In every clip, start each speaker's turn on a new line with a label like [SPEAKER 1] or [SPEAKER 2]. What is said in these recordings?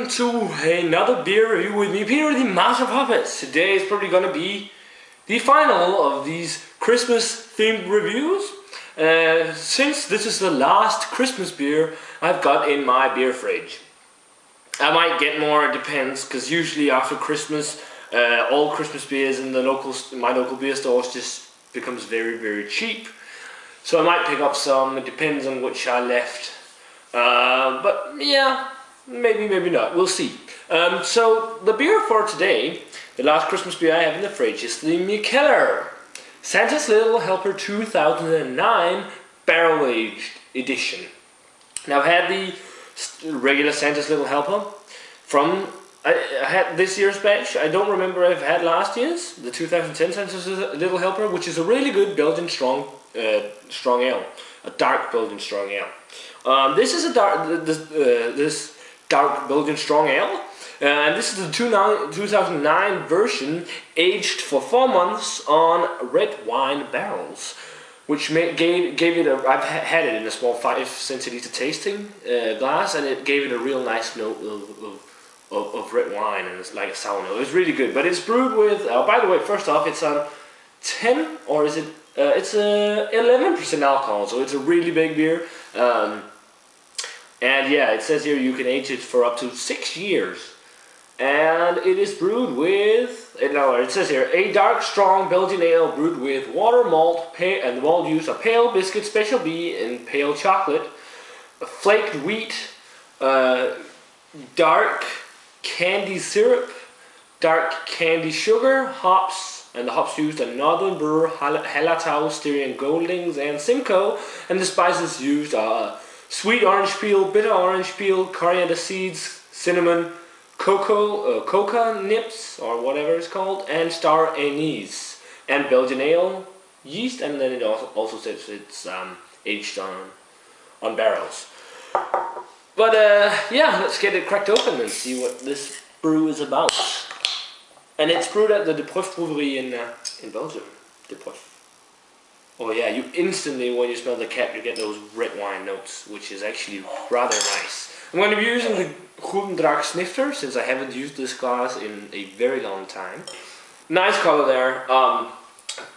[SPEAKER 1] welcome to another beer review with me, Peter, the Master of Puppets. Today is probably going to be the final of these Christmas themed reviews. Since this is the last Christmas beer I've got in my beer fridge. I might get more, it depends, because usually after Christmas, all Christmas beers in my local beer stores just becomes very cheap. So I might pick up some, it depends on which I left. But yeah, maybe not, we'll see. So the beer for today, the last Christmas beer I have in the fridge, is the Mikkeller Santa's Little Helper 2009 Barrel Aged Edition. Now I've had the regular Santa's Little Helper from, I had this year's batch. I don't remember if I had last year's, the 2010 Santa's Little Helper, which is a really good Belgian strong ale, a dark Belgian strong ale. This is a this dark Belgian strong ale, and this is the 2009 version, aged for 4 months on red wine barrels, which gave it a. I've had it in a small 5 centiliter tasting glass, and it gave it a real nice note of red wine, and it's like a sour note. It's really good, but it's brewed with. By the way, first off, it's on 10 or is it? It's 11% alcohol, so it's a really big beer. And yeah, it says here you can age it for up to 6 years. And it is brewed with, it says here, a dark, strong Belgian ale brewed with water, malt, and the malt used a pale biscuit, special B, and pale chocolate, flaked wheat, dark candy syrup, dark candy sugar, hops, and the hops used are Northern Brewer, Hallertau, Styrian Goldings, and Simcoe, and the spices used are sweet orange peel, bitter orange peel, coriander seeds, cinnamon, coca nips, or whatever it's called, and star anise, and Belgian ale, yeast, and then it also says it's aged on barrels. But yeah, let's get it cracked open and see what this brew is about. And it's brewed at the Proefbrouwerij in Belgium. Oh yeah, you instantly, when you smell the cap, you get those red wine notes, which is actually rather nice. I'm going to be using the Groendraak snifter, since I haven't used this glass in a very long time. Nice color there.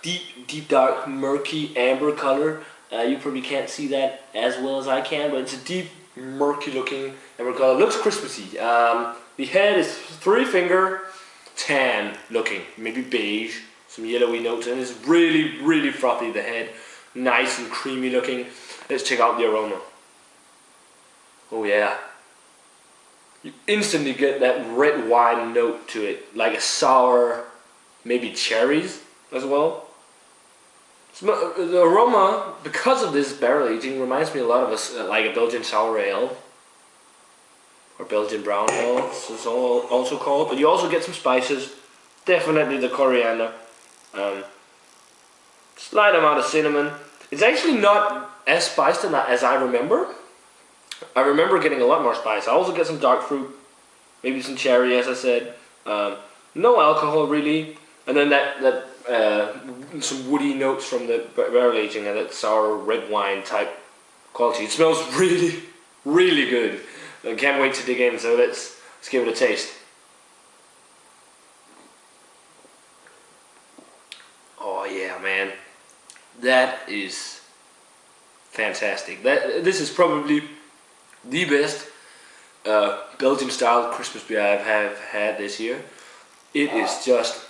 [SPEAKER 1] Deep dark, murky amber color. You probably can't see that as well as I can, but it's a deep, murky looking amber color. Looks Christmassy. The head is 3-finger tan looking, maybe beige. Some yellowy notes, and it's really frothy, the head. Nice and creamy looking. Let's check out the aroma. Oh yeah. You instantly get that red wine note to it, like a sour, maybe cherries as well. The aroma, because of this barrel aging, reminds me a lot of like a Belgian sour ale. Or Belgian brown ale, it's also called. But you also get some spices. Definitely the coriander. Slight amount of cinnamon. It's actually not as spiced as I remember. I remember getting a lot more spice. I also get some dark fruit, maybe some cherry, as I said. No alcohol really, and then some woody notes from the barrel aging and that sour red wine type quality. It smells really good. I can't wait to dig in. So let's give it a taste. Oh yeah, man, that is fantastic. This is probably the best Belgian style Christmas beer I have had this year. It is just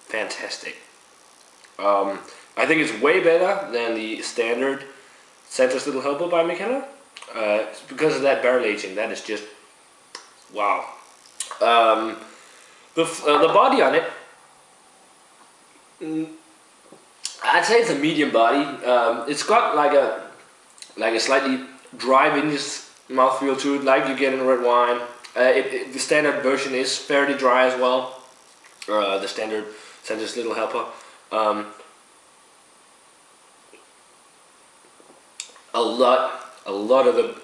[SPEAKER 1] fantastic. I think it's way better than the standard Santa's Little Helper by Mikkeller. It's because of that barrel aging. That is just wow. The body on it, I'd say it's a medium body. It's got like a slightly dry vinous mouthfeel to it, like you get in red wine. The standard version is fairly dry as well. The standard Santa's Little Helper. A lot of the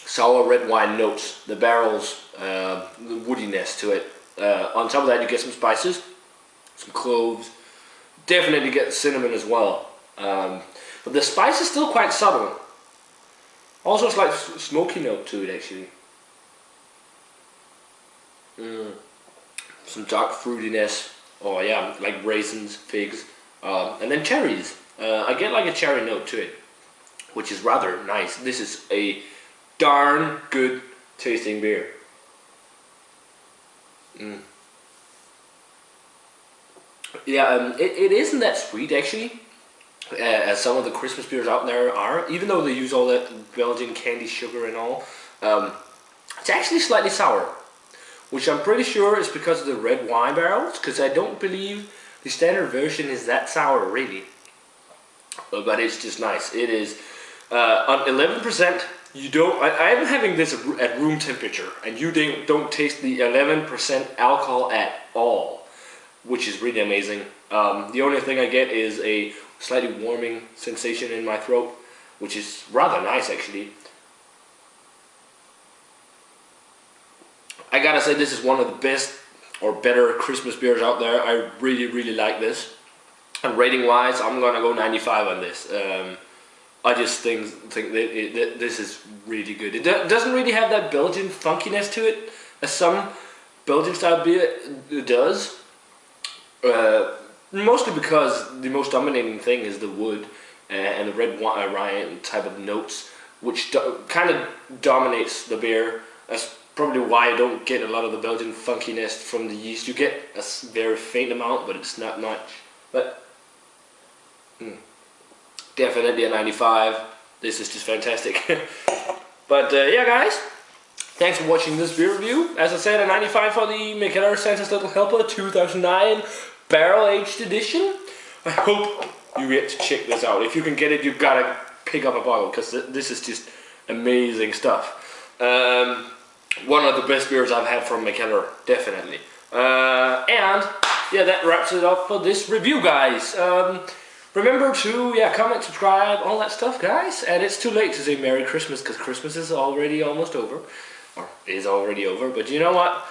[SPEAKER 1] sour red wine notes, the barrels, the woodiness to it. On top of that, you get some spices, some cloves. Definitely get cinnamon as well. But the spice is still quite subtle. Also a slight smoky note to it actually. some dark fruitiness, or yeah, like raisins, figs, and then cherries. I get like a cherry note to it, which is rather nice. This is a darn good tasting beer. Yeah, it isn't that sweet actually, as some of the Christmas beers out there are, even though they use all that Belgian candy sugar and all. It's actually slightly sour, which I'm pretty sure is because of the red wine barrels, because I don't believe the standard version is that sour really. But it's just nice. It is on 11%. You don't. I am having this at room temperature, and you don't taste the 11% alcohol at all, which is really amazing. The only thing I get is a slightly warming sensation in my throat, which is rather nice actually. I gotta say, this is one of the best or better Christmas beers out there. I really like this. And rating wise, I'm gonna go 95 on this. I just think that this is really good. It doesn't really have that Belgian funkiness to it, as some Belgian style beer does. Mostly because the most dominating thing is the wood and the red wine type of notes, which kind of dominates the beer. That's probably why I don't get a lot of the Belgian funkiness from the yeast. You get a very faint amount, but it's not much. But definitely a 95. This is just fantastic. But yeah, guys, thanks for watching this beer review. As I said, a 95 for the Mikkeller Santa's Little Helper 2009 Barrel Aged Edition. I hope you get to check this out. If you can get it, you've got to pick up a bottle, because this is just amazing stuff. One of the best beers I've had from Mikkeller, definitely. And yeah, that wraps it up for this review, guys. Remember to comment, subscribe, all that stuff, guys. And it's too late to say Merry Christmas, because Christmas is already almost over, or is already over. But you know what?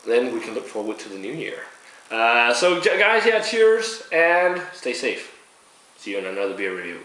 [SPEAKER 1] Then we can look forward to the new year. So guys, yeah, cheers and stay safe. See you in another beer review.